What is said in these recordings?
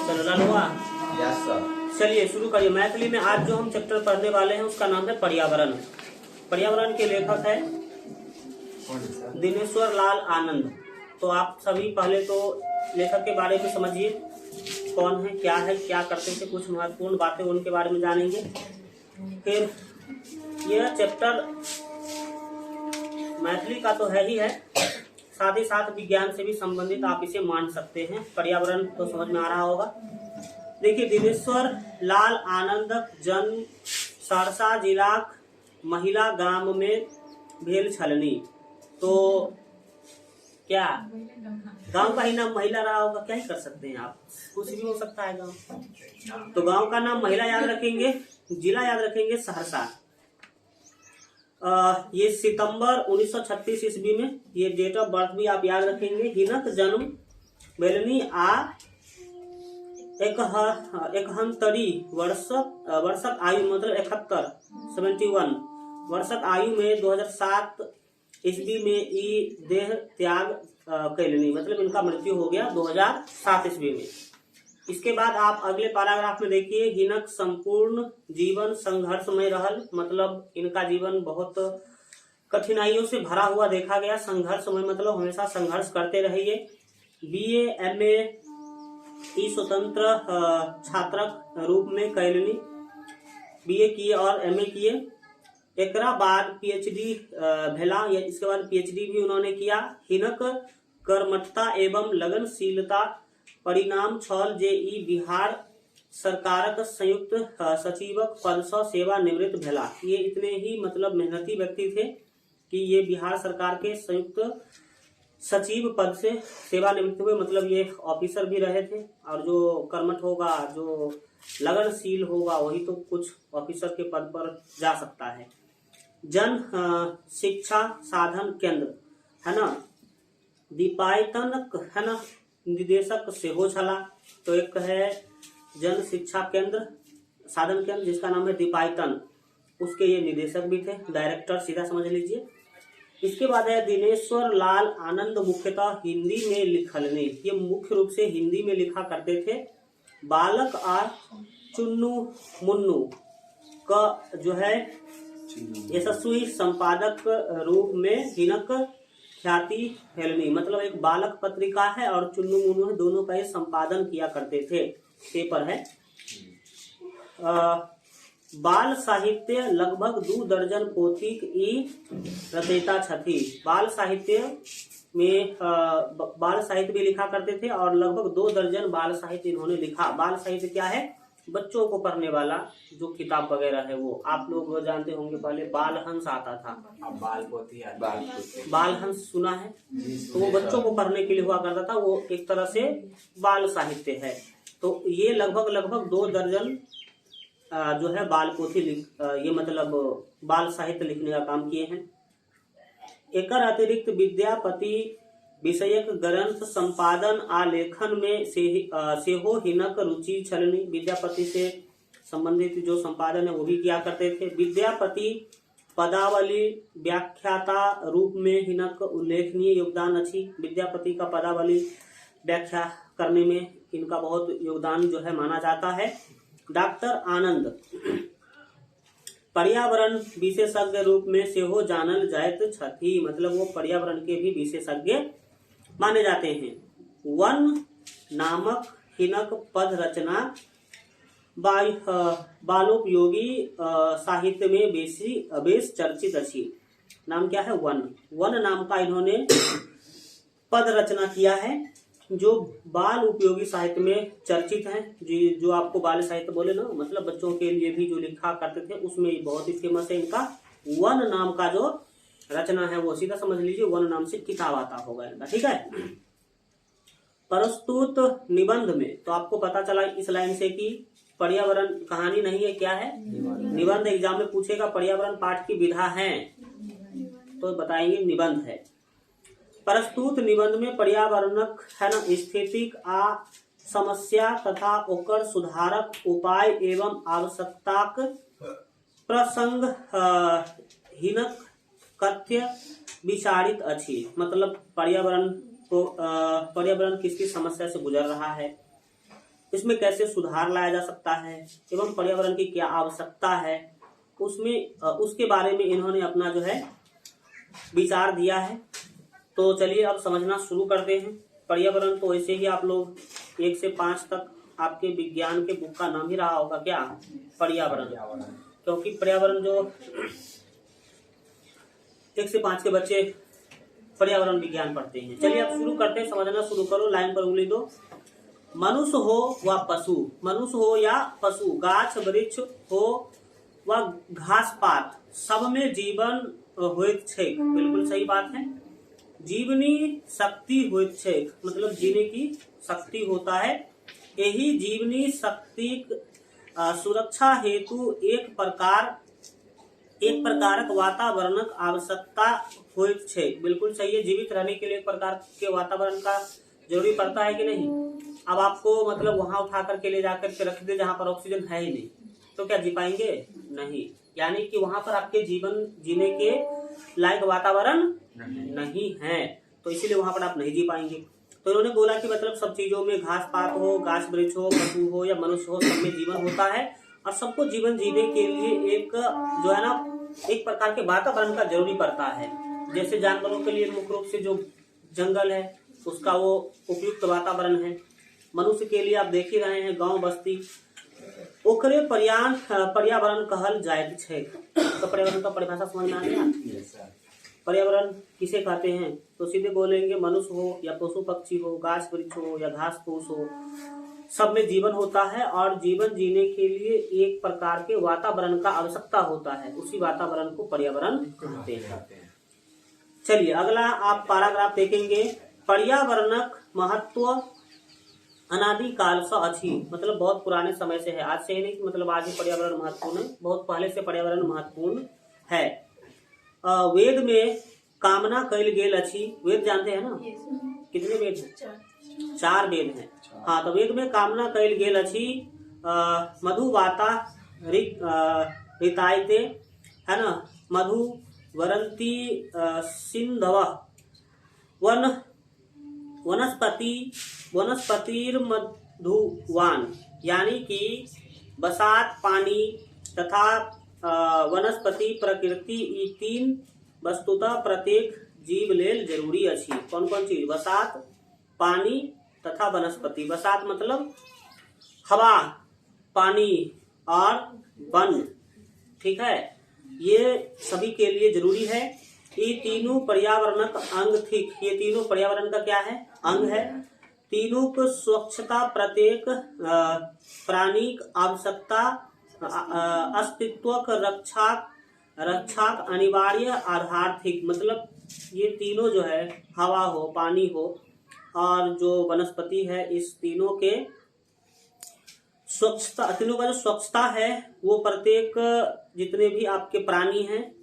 चलो लाल हुआ। Yes sir. चलिए शुरू करिए। मैथिली में आज जो हम चैप्टर पढ़ने वाले हैं उसका नाम है पर्यावरण। पर्यावरण के लेखक है दिनेश्वर लाल आनंद। तो आप सभी पहले तो लेखक के बारे में समझिए, कौन है, क्या करते थे, कुछ महत्वपूर्ण बातें उनके बारे में जानेंगे। फिर यह चैप्टर मैथिली का तो है ही है, साथ ही साथ विज्ञान से भी संबंधित आप इसे मान सकते हैं। पर्यावरण तो समझ में आ रहा होगा। देखिए, दिनेश्वर लाल आनंद जन्म सहरसा जिला महिला गांव में भेल छलनी। तो क्या गांव का ही नाम महिला रहा होगा, क्या ही कर सकते हैं आप, कुछ भी हो सकता है गांव। तो गांव का नाम महिला याद रखेंगे, जिला याद रखेंगे सहरसा। ये सितंबर 1936 ईस्वी में, ये डेट ऑफ बर्थ भी आप याद रखेंगे। हिनक जन्म बेलनी आ एकहंतरी वर्षक आयु मतलब 71 वर्षक आयु में 2007 ईस्वी में ई देह त्याग कैलनी, मतलब इनका मृत्यु हो गया 2007 ईस्वी में। इसके बाद आप अगले पैराग्राफ में देखिए, हिनक संपूर्ण जीवन संघर्षमय रहल, मतलब इनका जीवन बहुत कठिनाइयों से भरा हुआ देखा गया। संघर्षमय मतलब हमेशा संघर्ष करते रहिए। बीए एमए ई स्वतंत्र छात्रक रूप में कैलनी, बीए किए और एमए किए। एकरा बाद पीएचडी भेला, या इसके बाद पीएचडी भी उन्होंने किया। हिनक कर्मठता एवं लगनशीलता परिणाम छल जे ई बिहार सरकारक संयुक्त सचिवक पद से सेवा निवृत्त भेला। ये इतने ही मतलब मेहनती व्यक्ति थे कि ये बिहार सरकार के संयुक्त सचिव पद से सेवानिवृत्त हुए, मतलब ये ऑफिसर भी रहे थे। और जो कर्मठ होगा, जो लगनशील होगा, वही तो कुछ ऑफिसर के पद पर जा सकता है। जन शिक्षा साधन केंद्र है ना, दीपायतन है ना, निदेशक से हो छला। तो एक है जन शिक्षा केंद्र साधन केंद्र जिसका नाम है दीपायतन, उसके ये निदेशक भी थे, डायरेक्टर सीधा समझ लीजिए। इसके बाद है दिनेश्वर लाल आनंद, मुख्यतः हिंदी में लिखलने, ये मुख्य रूप से हिंदी में लिखा करते थे। बालक और चुन्नू मुन्नू का जो है यशस्वी संपादक रूप में हिनक ख्याति फैलनी, मतलब एक बालक पत्रिका है और चुन्नू मुन्नू है, दोनों का ये संपादन किया करते थे, पेपर है। बाल साहित्य लगभग 2 दर्जन पोथीक ई रचयिता छथि। बाल साहित्य में बाल साहित्य भी लिखा करते थे और लगभग 2 दर्जन बाल साहित्य इन्होंने लिखा। बाल साहित्य क्या है? बच्चों को पढ़ने वाला जो किताब वगैरह है वो। आप लोग जानते होंगे पहले बाल हंस आता था, बाल पोथी बाल हंस सुना है, तो वो बच्चों को पढ़ने के लिए हुआ करता था, वो एक तरह से बाल साहित्य है। तो ये लगभग 2 दर्जन जो है बाल पोथी ये मतलब बाल साहित्य लिखने का काम किए हैं। एकर अतिरिक्त विद्यापति विषयक ग्रंथ संपादन आ लेखन में सेहो हिनक रुचि छलनी। विद्यापति से संबंधित जो संपादन है वो भी किया करते थे। विद्यापति पदावली व्याख्याता रूप में हिनक उल्लेखनीय योगदान अछि। विद्यापति का पदावली व्याख्या करने में इनका बहुत योगदान जो है माना जाता है। डॉक्टर आनंद पर्यावरण विशेषज्ञ रूप में सेहो जानल जायत छथि, मतलब वो पर्यावरण के भी विशेषज्ञ माने जाते हैं। वन नामक हिनक पद रचना बालोपयोगी साहित्य में बेस चर्चित अछि। नाम क्या है? वन नाम का इन्होंने पद रचना किया है जो बाल उपयोगी साहित्य में चर्चित है। जो आपको बाल साहित्य बोले ना, मतलब बच्चों के लिए भी जो लिखा करते थे, उसमें बहुत ही फेमस है इनका वन नाम का जो रचना है वो। सीधा समझ लीजिए वन नाम से किताब आता होगा इनका, ठीक है। प्रस्तुत निबंध में तो आपको पता चला इस लाइन से कि पर्यावरण कहानी नहीं है, क्या है? निबंध। एग्जाम में पूछेगा पर्यावरण पाठ की विधा है तो बताएंगे निबंध है। प्रस्तुत निबंध में पर्यावरणक है ना स्थितिक आ समस्या तथा ओकर सुधारक उपाय एवं आवश्यकताक प्रसंग हिनक कथ्य विचारित अछि। मतलब पर्यावरण किस किस समस्या से गुजर रहा है, इसमें कैसे सुधार लाया जा सकता है एवं पर्यावरण की क्या आवश्यकता है, उसके बारे में इन्होंने अपना जो है विचार दिया है। तो चलिए अब समझना शुरू करते हैं। पर्यावरण तो ऐसे ही आप लोग 1 से 5 तक आपके विज्ञान के बुक का नाम ही रहा होगा, क्या? पर्यावरण। क्योंकि पर्यावरण जो 1 से 5 के बच्चे पर्यावरण विज्ञान पढ़ते हैं। चलिए अब शुरू करते हैं, समझना शुरू करो। लाइन पर उंगली दो। मनुष्य हो व पशु, मनुष्य हो या पशु, गाछ वृक्ष हो व घास पात, सब में जीवन होइत छैक। बिल्कुल सही बात है। जीवनी शक्ति होइत छैक, मतलब जीने की शक्ति होता है। यही जीवनी शक्ति सुरक्षा हेतु एक प्रकारक वातावरणक आवश्यकता होइत छैक। बिल्कुल सही है। जीवित रहने के लिए एक प्रकार के वातावरण का जरूरी पड़ता है कि नहीं? अब आपको मतलब वहां उठा करके ले जाकर के रख दे जहां पर ऑक्सीजन है ही नहीं, तो क्या जी पाएंगे? नहीं। यानी कि वहां पर आपके जीवन जीने के लायक वातावरण नहीं है, तो इसीलिए वहां पर आप नहीं जी पाएंगे। तो इन्होंने बोला कि मतलब सब चीजों में घास पात हो, गाछ वृक्ष हो, पशु हो या मनुष्य हो, सब में जीवन होता है और सबको जीवन जीने के लिए एक जो है ना एक प्रकार के वातावरण का जरूरी पड़ता है। जैसे जानवरों के लिए मुख्य रूप से जो जंगल है उसका वो उपयुक्त वातावरण है। मनुष्य के लिए आप देख ही रहे हैं गांव बस्ती, ओकरे पर्यावरण कहल जाइत छै। तो पर्यावरण का परिभाषा समझ में आ गया? पर्यावरण किसे कहते हैं? तो सीधे बोलेंगे मनुष्य हो या पशु पक्षी हो, गाछ वृक्ष हो या घास फूस हो, सब में जीवन होता है और जीवन जीने के लिए एक प्रकार के वातावरण का आवश्यकता होता है। उसी वातावरण को पर्यावरण कहते हैं। चलिए अगला आप पैराग्राफ देखेंगे। पर्यावरणक महत्व अनादि काल से अछि, मतलब बहुत पुराने समय से है। आज से ही नहीं, मतलब आज ही पर्यावरण महत्वपूर्ण है, बहुत पहले से पर्यावरण महत्वपूर्ण है। वेद में कामना कइल गेल अछि। वेद जानते हैं ना? कितने वेद हैं? 4 वेद हैं। हाँ, तो वेद में कामना कइल गेल अछि मधुवाता ऋतायते, है ना? मधु वरंती सिंधव वनस्पतिर्मधुवान, यानी कि बसात, पानी तथा वनस्पति प्रकृति ई 3 वस्तुतः प्रत्येक जीव लेल जरूरी अछि। कौन कौन चीज? बसात, पानी तथा वनस्पति। बसात मतलब हवा, पानी और वन, ठीक है? ये सभी के लिए जरूरी है। ये तीनों पर्यावरण का अंग ठीक, ये तीनों पर्यावरण का क्या है? अंग है। तीनों को स्वच्छता प्रत्येक प्राणी आवश्यकता अस्तित्व रक्षाक अनिवार्य आधारथिक, मतलब ये तीनों जो है हवा हो, पानी हो और जो वनस्पति है, इस तीनों के स्वच्छता, तीनों का जो स्वच्छता है वो प्रत्येक जितने भी आपके प्राणी हैं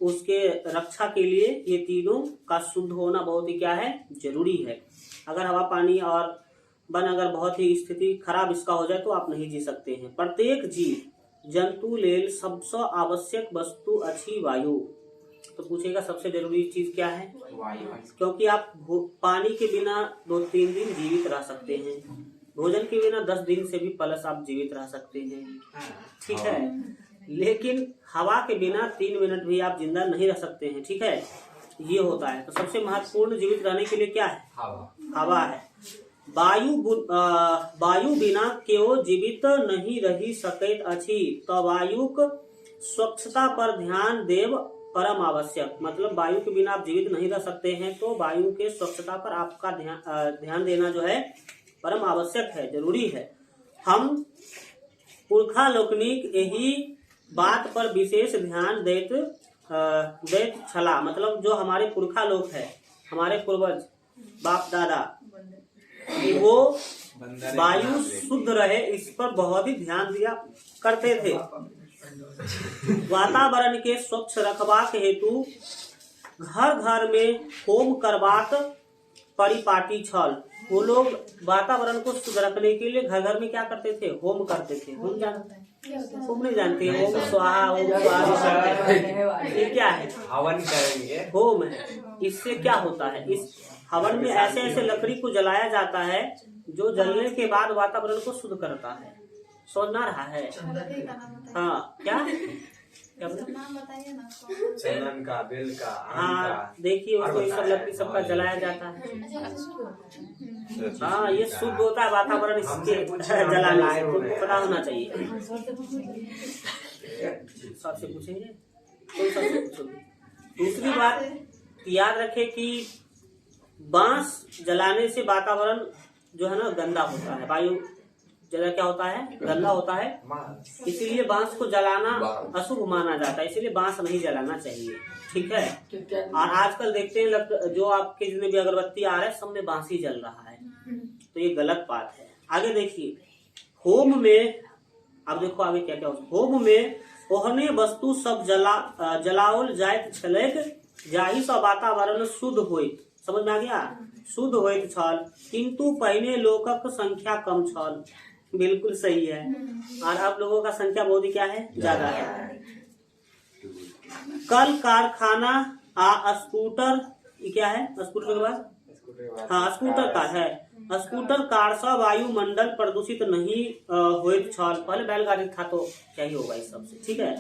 उसके रक्षा के लिए ये तीनों का शुद्ध होना बहुत ही क्या है? जरूरी है। अगर हवा, पानी और वन अगर बहुत ही स्थिति खराब इसका हो जाए तो आप नहीं जी सकते हैं। प्रत्येक जीव जंतु लेल सबसे आवश्यक वस्तु अच्छी वायु। तो पूछेगा सबसे जरूरी चीज क्या है? वायु। क्योंकि आप पानी के बिना 2-3 दिन जीवित रह सकते हैं, भोजन के बिना 10 दिन से भी प्लस आप जीवित रह सकते हैं, ठीक है? लेकिन हवा के बिना 3 मिनट भी आप जिंदा नहीं रह सकते हैं, ठीक है? ये होता है। तो सबसे महत्वपूर्ण जीवित रहने के लिए क्या है? हवा है। वायु बिना केओ जीवित नहीं रही सकैत अछि, तो वायुक स्वच्छता पर ध्यान देव परम आवश्यक। मतलब वायु के बिना आप जीवित नहीं रह सकते हैं, तो वायु के स्वच्छता पर आपका ध्यान देना जो है परम आवश्यक है, जरूरी है। हम पुरखा लोकनिक यही बात पर विशेष ध्यान देत छला, मतलब जो हमारे पुरखा लोग हैं, हमारे पूर्वज, बाप दादा, वो वायु शुद्ध रहे इस पर बहुत ही ध्यान दिया करते थे। वातावरण के स्वच्छ रखबाक हेतु घर घर में होम करबाक परिपाटी छल। वो लोग वातावरण को शुद्ध रखने के लिए घर घर में क्या करते थे? होम करते थे। होम जानते हैं? होम नहीं जानते हैं? होम स्वाहा, होम स्वाहा, ये क्या है? हवन करेंगे, होम है। इससे क्या होता है? इस हवन में ऐसे ऐसे लकड़ी को जलाया जाता है जो जलने के बाद वातावरण को शुद्ध करता है। समझ में आ रहा है? हाँ, क्या बोला? चंदन का, बेल का, आम हाँ, का। देखिए उसको ये सब लकड़ी सबका जलाया जाता है। हाँ, ये शुद्ध होता है वातावरण इसके जलाने से, तुमको पता होना चाहिए। सबसे पूछेंगे, कौन सा पूछोगे? दूसरी बात याद रखे कि बांस जलाने से वातावरण जो है ना गंदा होता है, वायु जला क्या होता है, गंदा होता है। इसीलिए बांस को जलाना अशुभ माना जाता है, इसीलिए बांस नहीं जलाना चाहिए। ठीक है। और आजकल देखते हैं जो आपके जितने भी अगरबत्ती आ रहे हैं सब में बांस ही जल रहा है, तो ये गलत बात है। आगे देखिए, होम में, अब देखो आगे क्या क्या होता है। होम में ओहने वस्तु सब जलाओल जाइत छलैक, जाहि सँ वातावरण शुद्ध होइत। समझ में आ गया? शुद्ध होइत छल, किंतु पहिने लोकक संख्या कम छल। बिल्कुल सही है। और अब लोगों का संख्या बहुत ही क्या है, ज्यादा है। कल कारखाना आ स्कूटर, क्या है स्कूटर के बाद? हाँ, स्कूटर कार है। स्कूटर कार से वायुमंडल प्रदूषित नहीं होइत छल। पहले बैलगाड़ी था तो क्या ही होगा इस सबसे। ठीक है।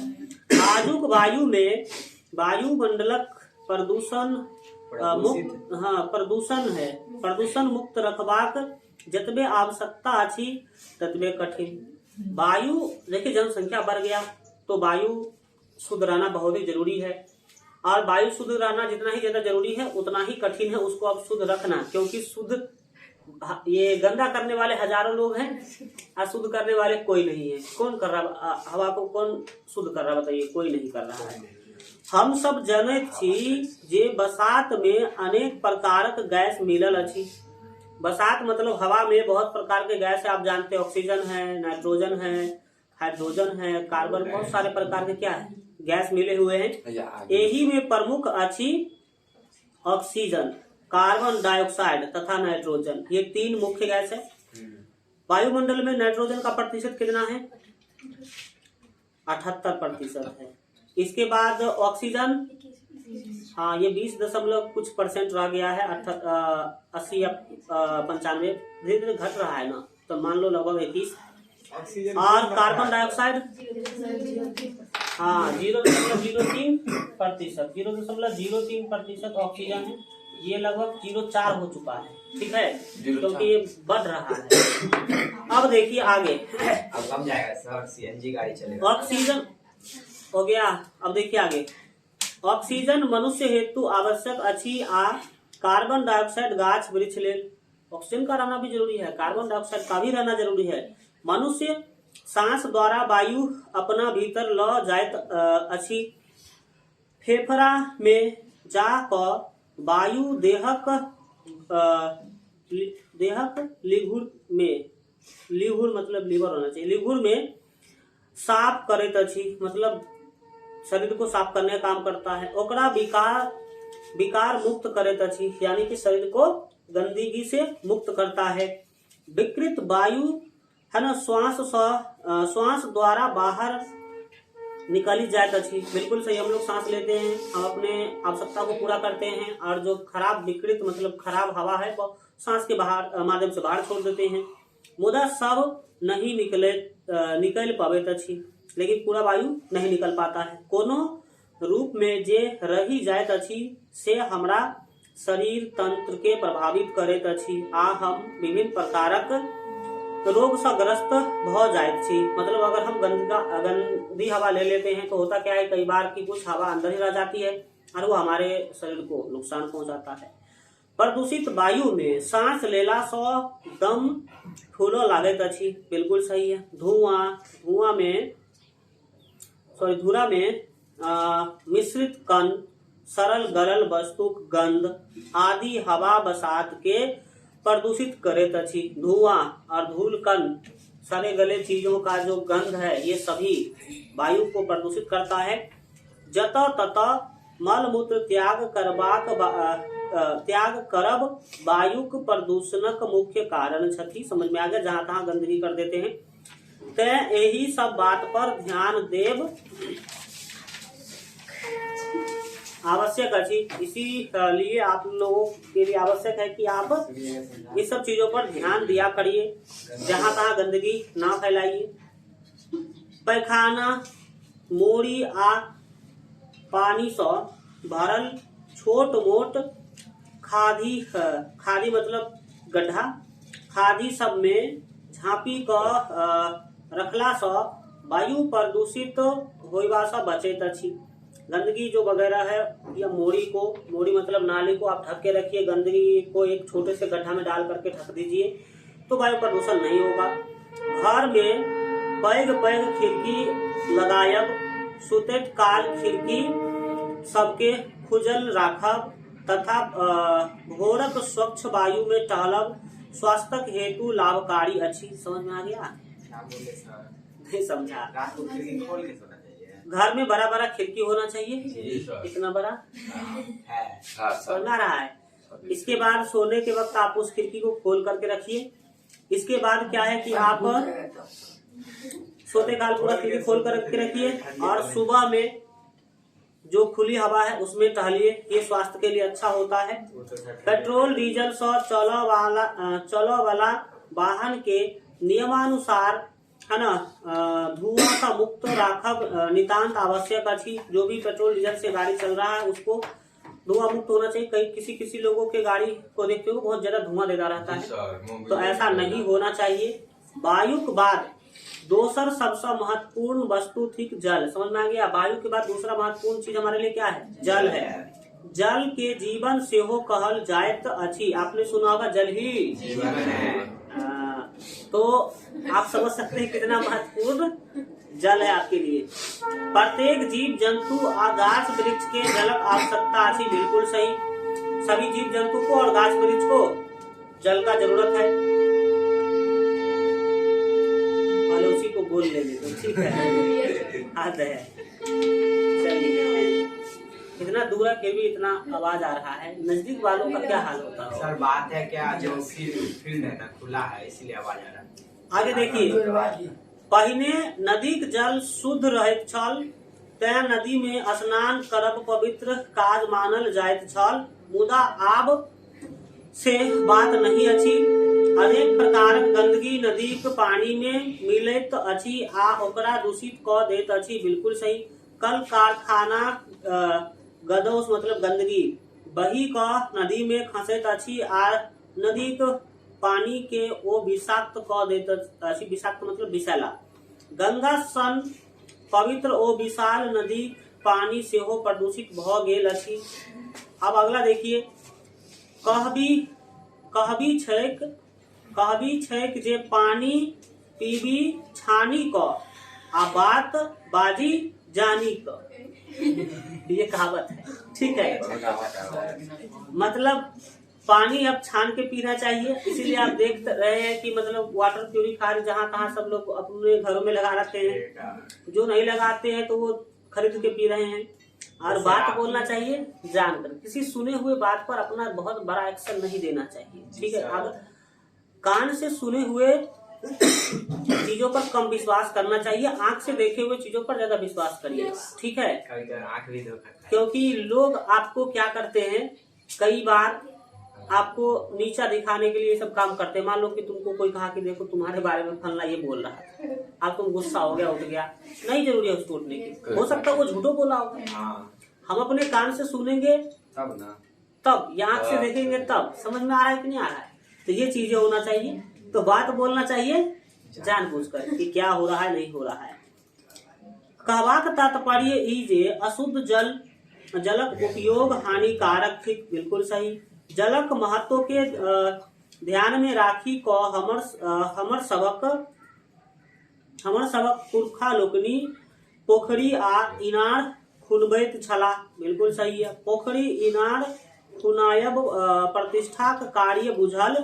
आजुक वायु में वायुमंडलक प्रदूषण मुक्त, हाँ प्रदूषण है। प्रदूषण मुक्त रखबाक जतबे आवश्यकता अछि ततबे कठिन। वायु देखिए, जनसंख्या बढ़ गया तो वायु शुद्ध रहना बहुत ही जरूरी है, और वायु शुद्ध रहना जितना ही ज्यादा जरूरी है उतना ही कठिन है उसको अब शुद्ध रखना, क्योंकि शुद्ध ये गंदा करने वाले हजारों लोग हैं और शुद्ध करने वाले कोई नहीं है। कौन कर रहा हवा को, कौन शुद्ध कर रहा बताइए? कोई नहीं कर रहा है। हम सब जनैत छी जे बसात में अनेक प्रकारक गैस मिलल अछि। बसात मतलब हवा में बहुत प्रकार के गैस है, आप जानते हैं। ऑक्सीजन है, नाइट्रोजन है, हाइड्रोजन है, कार्बन, बहुत सारे प्रकार के क्या है गैस मिले हुए हैं। यही में प्रमुख अछि ऑक्सीजन, कार्बन डाइऑक्साइड तथा नाइट्रोजन। ये तीन मुख्य गैस है। वायुमंडल में नाइट्रोजन का प्रतिशत कितना है? 78% है। इसके बाद ऑक्सीजन, हाँ ये 20 कुछ % रह गया है। 80 या 95 धीरे धीरे घट रहा है ना, तो मान लो लगभग 21। और कार्बन डाइऑक्साइड, हाँ 0.03%, 0.03% ऑक्सीजन है। ये लगभग 0.4 हो चुका है। ठीक है, क्योंकि ये बढ़ रहा है। अब देखिए आगे, अब कम जाएगा सर, सीएनजी गाड़ी चलेगा। ऑक्सीजन हो गया। अब देखिए आगे, ऑक्सीजन मनुष्य हेतु आवश्यक अछि आ कार्बन डाइऑक्साइड गाछ वृक्ष लेल। ऑक्सीजन का रहना भी जरूरी है, कार्बन डाइऑक्साइड का भी रहना जरूरी है। मनुष्य सांस द्वारा वायु अपना भीतर ल जाइत अछि। फेफड़ा में जा क वायु देहक लिघुर में, लिघुर मतलब लीवर होना चाहिए, लिघुर में साफ करैत अछि, मतलब शरीर को साफ करने का काम करता है। ओकरा विकार मुक्त करैत अछि, यानी कि शरीर को गंदगी से मुक्त करता है। विकृत वायु है ना, श्वास द्वारा बाहर निकाली जाइत अछि। बिल्कुल सही, हम लोग सांस लेते हैं, हम अपने आवश्यकता को पूरा करते हैं, और जो खराब विकृत मतलब खराब हवा है वो सांस के माध्यम से बाहर छोड़ देते हैं। मुदा सब नहीं निकल पाबैत अछि, लेकिन पूरा वायु नहीं निकल पाता है। कोनो रूप में जे रही जाइत अछि से हमरा शरीर तंत्र के प्रभावित करैत अछि, आ हम विभिन्न प्रकारक रोग से ग्रस्त भ जाइत छी। मतलब अगर हम गंदी हवा ले लेते हैं तो होता क्या है, कई बार की कुछ हवा अंदर ही रह जाती है और वो हमारे शरीर को नुकसान पहुंचाता है। प्रदूषित वायु में सांस लेला सो दम फूलो लागैत अछि। बिल्कुल सही है। धुआं में मिश्रित कण, सरल गलल वस्तुक गंध आदि हवा बसात के प्रदूषित करैत अछि। धुआं और धूल कण, सड़े गले चीजों का जो गंध है, ये सभी वायु को प्रदूषित करता है। जत तत मल मूत्र त्याग करब वायुक प्रदूषणक मुख्य कारण छथि। समझ में आ गया, जहां तहां गंदगी कर देते हैं। तैं यही सब बात पर ध्यान देव आवश्यक अछि। इसीलिए आप लोगों के लिए आवश्यक है कि आप इस सब चीजों पर ध्यान दिया करिए, जहाँ तहाँ गंदगी ना फैलाइए। पैखाना, मोरी आ पानी से भरल छोट मोट खादी मतलब गड्ढा, खादी सब में झाँपी क रखला से वायु प्रदूषित होइबा से बचैत अछि। गंदगी जो वगैरह है या मोरी मतलब नाली को आप ढक के रखिए, गंदगी को एक छोटे से गड्ढा में डाल करके ढक दीजिए तो वायु प्रदूषण नहीं होगा। घर में पैघ खिड़की लगायब, सुतैत काल खिड़की सबके खुजल राखब तथा भोरक स्वच्छ वायु में टहलब स्वास्थ्य हेतु लाभकारी अछि। समझ में आ गया? नहीं समझा? रात को खिड़की खोल के सोना चाहिए। घर में बड़ा बड़ा खिड़की होना चाहिए, इतना बड़ा है सोना रहा है। इसके बाद सोने के वक्त आप उस खिड़की को खोल करके रखिए। इसके बाद क्या है कि आप सोते काल पूरा खिड़की खोल कर रखिए और सुबह में जो खुली हवा है उसमें टहलिए, ये स्वास्थ्य के लिए अच्छा होता है। पेट्रोल डीजल से चलो वाला वाहन के नियमानुसार है ना धुआं का मुक्त राखब नितांत आवश्यक अछि। जो भी पेट्रोल डीजल से गाड़ी चल रहा है उसको धुआं मुक्त होना चाहिए। कई किसी लोगों के गाड़ी को देखते हो बहुत ज्यादा धुआं देता रहता है, तो ऐसा नहीं होना चाहिए। वायु के बाद दोसर सबसे महत्वपूर्ण वस्तु थी जल। समझ में आ गया? वायु के बाद दूसरा महत्वपूर्ण चीज हमारे लिए क्या है? जल है। जल के जीवन सेहो कहल जायत अछि। आपने सुना होगा जल ही जीवन है। तो आप समझ सकते हैं कितना महत्वपूर्ण जल है आपके लिए। प्रत्येक जीव जंतु और गाछ वृक्ष के जलक आवश्यकता अछि। बिल्कुल सही, सभी जीव जंतु को और गाछ वृक्ष को जल का जरूरत है। उसी को बोल लेंगे तो ठीक है। हाथ है, चलिए। इतना दूर है फिर भी इतना आवाज आ रहा है, नजदीक वालों का क्या हाल होता है? सर बात है क्या, जो फील्ड है ना खुला है इसलिए आवाज आ रहा है। आगे देखिए, पहिने नदीक जल शुद्ध रहैत छल, तैं नदी में स्नान करब पवित्र काज मानल जाइत छल। मुदा आब से बात नहीं अछि। अनेक प्रकारक गंदगी नदीक पानी में मिलैत अछि आ ओकरा दूषित क दैत अछि। बिल्कुल सही। कल कारखाना गदौस मतलब गंदगी बही क नदी में खसैत अछि आ नदीक पानी के ओ विषाक्त क दैत अछि। विषाक्त मतलब विषैला। गंगा सन पवित्र ओ विशाल नदी पानी सेहो प्रदूषित भ गेल अछि। अब अगला देखिए, कहबी छैक जे पानी पीबी छानी क आ बात बाजी जानी क। ये कहावत है, ठीक है। मतलब पानी अब छान के पीना चाहिए। इसीलिए आप देख रहे हैं कि मतलब वाटर प्यूरिफायर जहाँ तहाँ सब लोग अपने घरों में लगा रखते हैं, जो नहीं लगाते हैं तो वो खरीद के पी रहे हैं। और बात बोलना चाहिए जानकर, किसी सुने हुए बात पर अपना बहुत बड़ा एक्शन नहीं देना चाहिए, ठीक है। अब कान से सुने हुए चीजों पर कम विश्वास करना चाहिए, आंख से देखे हुए चीजों पर ज्यादा विश्वास करिए, ठीक है। क्योंकि लोग आपको क्या करते हैं, कई बार आपको नीचा दिखाने के लिए ये सब काम करते हैं। मान लो कि तुमको कोई कहा कि देखो तुम्हारे बारे में फलना ये बोल रहा है, अब तुम गुस्सा हो गया, उठ गया, नहीं जरूरी है उसको उठने की, हो सकता है वो झूठो बोला होगा। हम अपने कान से सुनेंगे तब ना, तब या आंख से देखेंगे तब समझ में आ रहा है कि नहीं आ रहा है। तो ये चीजें होना चाहिए। तो बात बोलना चाहिए जानबूझकर कि क्या हो रहा है नहीं हो रहा है। कहबाक तात्पर्य ई जे अशुद्ध जलक उपयोग हानिकारक थी। बिल्कुल सही। जलक महत्व के ध्यान में राखी क हमर सबक पुरखा लोकनि पोखरी आ इनार खुनबैत छलाह। बिल्कुल सही है। पोखरी इनार खुनायब प्रतिष्ठाक कार्य बुझल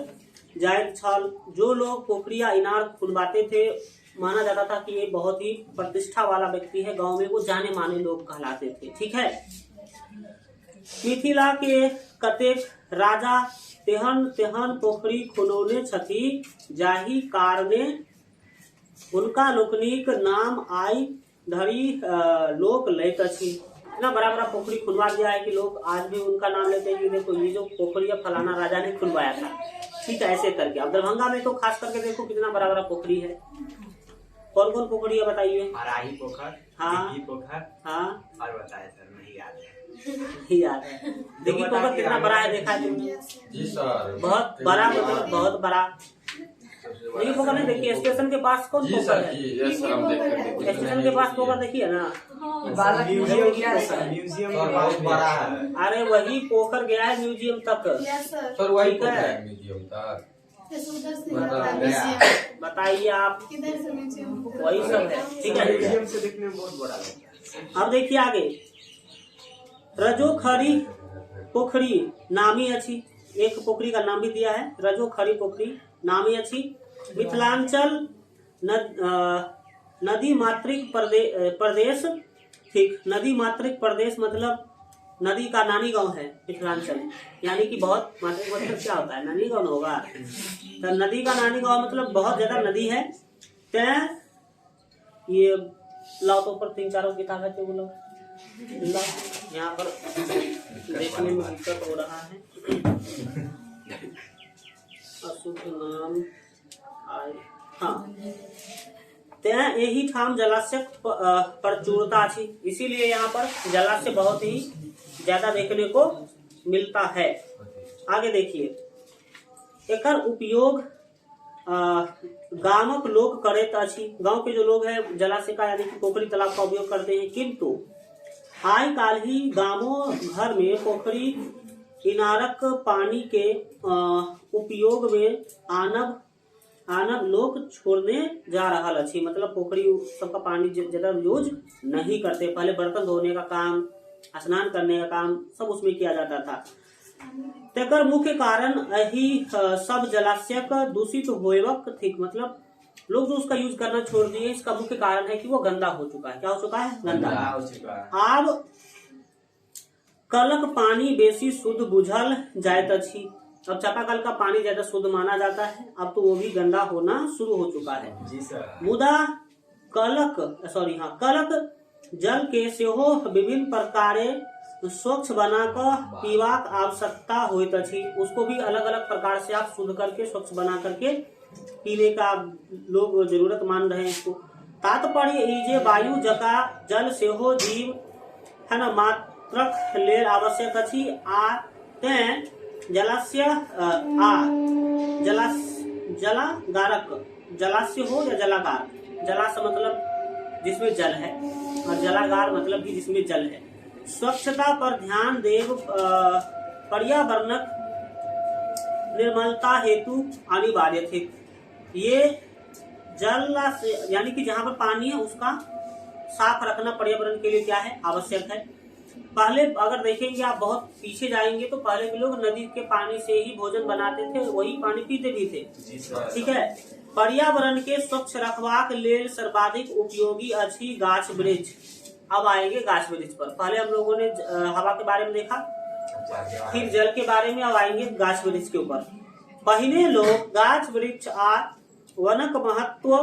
जायत छल। जो लोग पोखरी या इनार खुनवाते थे, माना जाता था कि ये बहुत ही प्रतिष्ठा वाला व्यक्ति है, गांव में वो जाने माने लोग कहलाते थे, ठीक है। मिथिला के कतेक राजा तेहन पोखरी खुनौने छथि, जाहि कारणे हुनका लोकनिक नाम आइ धरि लोक लैत अछि। इतना बड़ा बड़ा पोखरी खुलवा दिया है कि लोग आज भी उनका नाम लेते हैं कि देखो ये जो पोखरी है फलाना राजा ने खुलवाया था। ठीक है, ऐसे करके। अब दरभंगा में तो खास करके देखो कितना बड़ा बड़ा पोखरी है। कौन कौन पोखरी है बताइए? हराही पोखर, हाँ। दिघी पोखर, हाँ, और बताए सर नहीं याद है। नहीं याद है। देखिए पोखर कितना बड़ा है, देखा है तुमने? जी सर। बहुत बड़ा, मतलब बहुत बड़ा। देखिए पोखर नहीं, देखिए स्टेशन के पास कौन जी पोखर सर है? जी, यस सर, हम देखेंगे। स्टेशन के पास पोखर देखिए ना। म्यूजियम बहुत बड़ा है। अरे वही पोखर गया है म्यूजियम तक। सर वही ठीक है। है म्यूजियम तक। बताइए आप, वही सब है। ठीक है, म्यूजियम से देखने में बहुत बड़ा लगता है। अब देखिए आगे, रजोखरी पोखरी नामी अछि। एक पोखरी का नाम भी दिया है, रजोखरी पोखरी नामी अछि। मिथिलांचल नदी मातृक प्रदेश। ठीक, नदी मातृक प्रदेश मतलब नदी का नानी गांव है मिथिलांचल, यानी कि बहुत मातृक मतलब क्या होता है, नानी गांव होगा। तो नदी का नानी गांव मतलब बहुत ज्यादा नदी है। तय ये लाओ तो ऊपर 3-4 किताब है तो बोलो यहाँ पर देखने में दिक्कत हो रहा है। अशुभ नाम आए, हाँ। तय यही ठाम जलाशय प्रचुरता थी, इसीलिए यहाँ पर जलाशय बहुत ही ज्यादा देखने को मिलता है। आगे देखिए, एकर उपयोग गांवक लोग करैत अछि। गांव के जो लोग हैं जलाशय का यानी कि पोखरी तालाब का उपयोग करते हैं, किंतु आइ काल्हि गांवों घर में पोखरी इनारक पानी के उपयोग में आनब लोग छोड़ने जा रहा अछि। मतलब पोखरी सबका पानी ज्यादा यूज नहीं करते। पहले बर्तन धोने का काम, स्नान करने का काम सब उसमें किया जाता था। तेकर मुख्य कारण यही सब जलाशय का दूषित होयवक ठीक, मतलब लोग जो उसका यूज करना छोड़ दिए, इसका मुख्य कारण है कि वो गंदा हो चुका है। क्या हो चुका है? गंदा हो चुका है। आब कलक पानी बेसी शुद्ध बुझल जाइत अछि। अब चापाकल का पानी ज्यादा शुद्ध माना जाता है, अब तो वो भी गंदा होना शुरू हो चुका है। जी सर। मुदा कलक जल के सेहो विभिन्न प्रकारे स्वच्छ बनाकर पीवाक आवश्यकता होइत अछि। उसको भी अलग अलग प्रकार से आप शुद्ध करके स्वच्छ बना करके पीने का लोग जरूरत मान रहे हैं इसको। तात्पर्य इजे वायु जका जल सेहो जीव है न मात्रक लेल आवश्यक अछि। आ तें जलाशय जलागारक, जलाशय हो या जलागार, जलाशय मतलब जिसमें जल है और जलागार मतलब कि जिसमें जल है, स्वच्छता पर ध्यान देव पर्यावरणक निर्मलता हेतु अनिवार्य थे। ये जल यानी कि जहाँ पर पानी है उसका साफ रखना पर्यावरण के लिए क्या है? आवश्यक है। पहले अगर देखेंगे आप, बहुत पीछे जाएंगे तो पहले के लोग नदी के पानी से ही भोजन बनाते थे, वही पानी पीते भी थे। ठीक है। पर्यावरण के स्वच्छ रखवाक लेल सर्वाधिक उपयोगी अछि गाछ वृक्ष। अब आएंगे गाछ वृक्ष पर। पहले हम लोगों ने हवा के बारे में देखा, फिर जल के बारे में, अब आएंगे गाछ वृक्ष के ऊपर। पहिने लोग गाछ वृक्ष आ वनक महत्व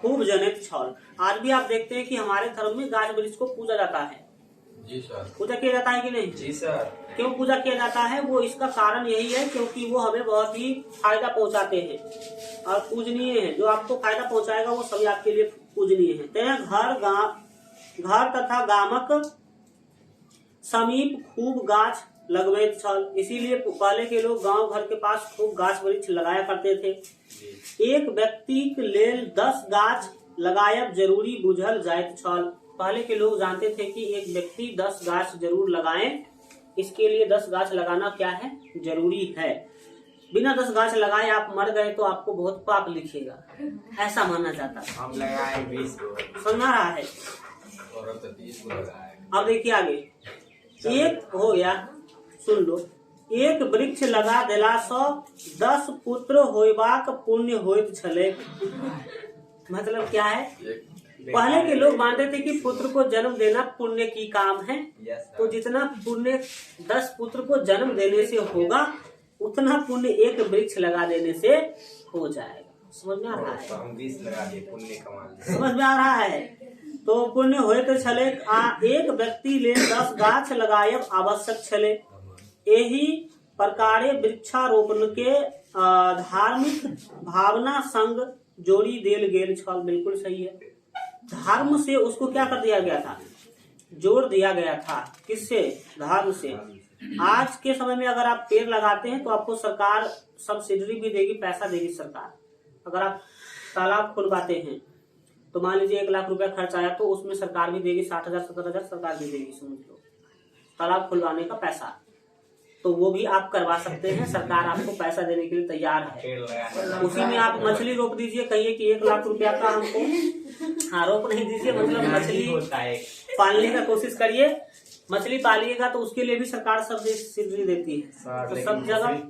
खूब जनैत छल। आज भी आप देखते हैं कि हमारे धर्म में गाछ वृक्ष को पूजा जाता है। जी सर। पूजा किया जाता है कि नहीं? जी सर। क्यों पूजा किया जाता है? वो इसका कारण यही है क्योंकि वो हमें बहुत ही फायदा पहुंचाते हैं और पूजनीय है। जो आपको फायदा पहुंचाएगा वो सभी आपके लिए पूजनीय है। तें घर तथा गामक समीप खूब गाछ लगवैत छल, इसीलिए पहले के लोग गांव घर के पास खूब गाछ वृक्ष लगाया करते थे। एक व्यक्ति के लेल 10 गाछ लगायब जरूरी बुझल जाइत छल। पहले के लोग जानते थे कि एक व्यक्ति 10 गाछ जरूर लगाएं, इसके लिए 10 गाछ लगाना क्या है? जरूरी है। बिना 10 गाछ लगाए आप मर गए तो आपको बहुत पाप लिखेगा, ऐसा माना जाता है। हम लगाए 20 को। समझ रहा है? और 30 को लगाए। अब देखिए आगे, एक हो गया, सुन लो। एक वृक्ष लगा देला सौ 10 पुत्र होयबाक पुण्य होइत छले। मतलब क्या है? पहले के लोग मानते थे कि पुत्र को जन्म देना पुण्य की काम है, तो जितना पुण्य 10 पुत्र को जन्म देने से होगा उतना पुण्य एक वृक्ष लगा देने से हो जाएगा। समझ में आ रहा है? तो हम 20 लगा दिए, पुण्य कमा। समझ में आ रहा है? तो पुण्य होइत छलै आ एक व्यक्ति लेल 10 गाछ लगायब आवश्यक छलै। एही प्रकारे वृक्षारोपण के धार्मिक भावना संग जोड़ी देल गेल छल। बिल्कुल सही है। धर्म से उसको क्या कर दिया गया था? जोड़ दिया गया था। किससे? धर्म से। आज के समय में अगर आप पेड़ लगाते हैं तो आपको सरकार सब्सिडी भी देगी, पैसा देगी सरकार। अगर आप तालाब खुलवाते हैं तो मान लीजिए 1 लाख रुपया खर्च आया तो उसमें सरकार भी देगी, 60,000 70,000 सरकार भी देगी, समझ लो, तालाब खुलवाने का पैसा। तो वो भी आप करवा सकते हैं, सरकार आपको पैसा देने के लिए तैयार है। उसी में आप मछली रोक दीजिए, कहिए कि 1 लाख रुपया का हमको, हाँ रोक नहीं दीजिए, मतलब मछली पालने का कोशिश करिए। मछली पालिएगा तो उसके लिए भी सरकार सब्सिडी देती है, तो सब जगह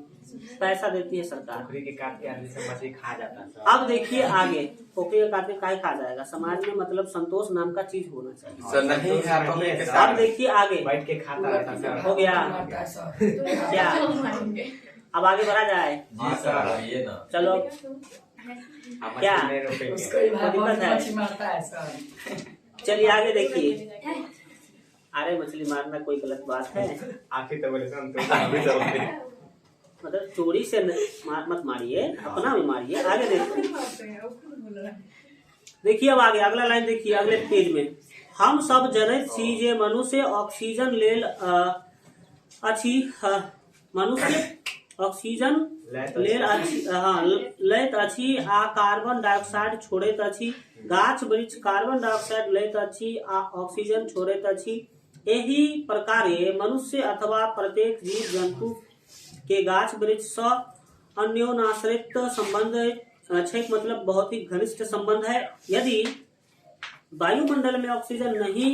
पैसा देती है सरकार। पोखरी के काट के आदमी सब मछली खा जाता है। अब देखिए आगे, पोखरी के काट के काय खा जाएगा? समाज में मतलब संतोष नाम का चीज होना चाहिए। सर नहीं है तो मैं अब देखिए आगे, बैठ के खाता रहता सर। हो गया क्या? अब आगे बढ़ा जाए। जी सर आइए ना। चलो क्या दिक्कत है? चलिए आगे देखिए। अरे मछली मारना कोई गलत बात है? आप ही तो बोले संतोष। मतलब चोरी से मत मारिए, अपना भी मारिए। आगे देखिए, देखिए अब आगे अगला लाइन देखिए, अगले पेज में। हम सब जनैत छी जे मनुष्य ऑक्सीजन लेल अछि, मनुष्य ऑक्सीजन लेल अछि, लैत अछि आ कार्बन डाइऑक्साइड छोड़ैत अछि। गाछ वृक्ष कार्बन डाइऑक्साइड लैत अछि आ ऑक्सीजन छोड़ैत अछि। एही प्रकारे मनुष्य अथवा प्रत्येक जीव जंतु के गाछ वृक्ष सँ अन्योन्याश्रित संबंध छै, मतलब बहुत ही घनिष्ठ संबंध है। यदि वायुमंडल में ऑक्सीजन नहीं